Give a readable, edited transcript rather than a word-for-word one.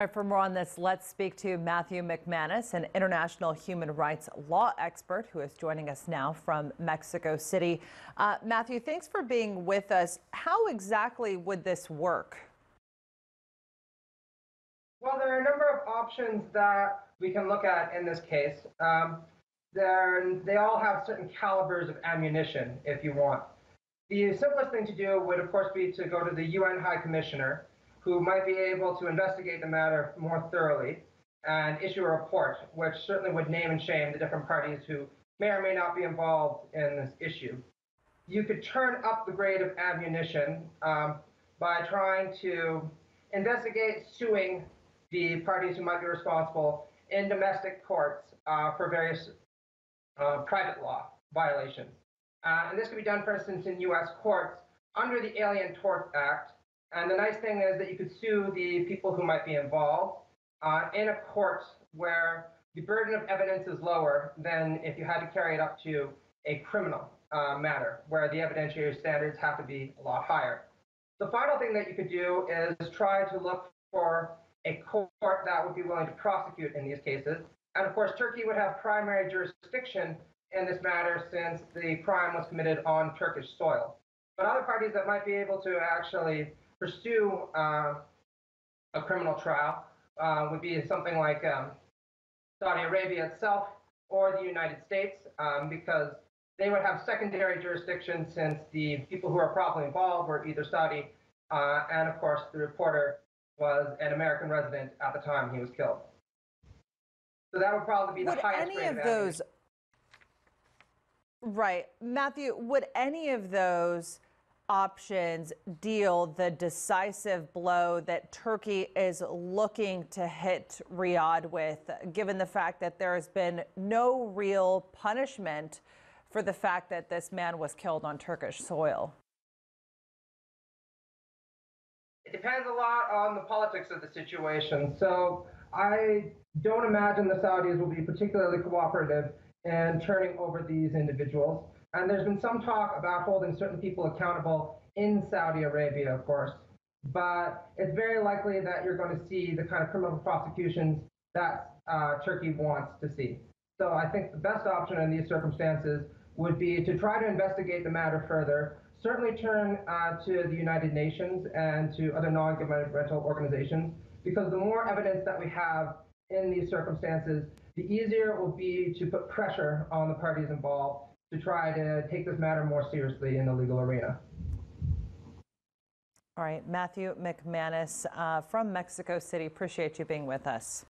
All right, for more on this, let's speak to Matthew McManus, an international human rights law expert who is joining us now from Mexico City. Matthew, thanks for being with us. How exactly would this work? Well, there are a number of options that we can look at in this case. They all have certain calibers of ammunition, if you want. The simplest thing to do would, of course, be to go to the UN High Commissioner, who might be able to investigate the matter more thoroughly and issue a report, which certainly would name and shame the different parties who may or may not be involved in this issue. You could turn up the grade of ammunition by trying to investigate suing the parties who might be responsible in domestic courts for various private law violations. And this could be done, for instance, in U.S. courts under the Alien Tort Act. And the nice thing is that you could sue the people who might be involved in a court where the burden of evidence is lower than if you had to carry it up to a criminal matter, where the evidentiary standards have to be a lot higher. The final thing that you could do is try to look for a court that would be willing to prosecute in these cases. And of course, Turkey would have primary jurisdiction in this matter since the crime was committed on Turkish soil. But other parties that might be able to actually pursue a criminal trial would be something like Saudi Arabia itself or the United States, because they would have secondary jurisdiction since the people who are probably involved were either Saudi and, of course, the reporter was an American resident at the time he was killed. So that would probably be the highest grade of those. Right. Matthew, would any of those options deal the decisive blow that Turkey is looking to hit Riyadh with, given the fact that there has been no real punishment for the fact that this man was killed on Turkish soil? It depends a lot on the politics of the situation. So I don't imagine the Saudis will be particularly cooperative in turning over these individuals. And there's been some talk about holding certain people accountable in Saudi Arabia, of course. But it's very likely that you're going to see the kind of criminal prosecutions that Turkey wants to see. So I think the best option in these circumstances would be to try to investigate the matter further, certainly turn to the United Nations and to other non-governmental organizations, because the more evidence that we have in these circumstances, the easier it will be to put pressure on the parties involved to try to take this matter more seriously in the legal arena. All right, Matthew McManus from Mexico City, appreciate you being with us.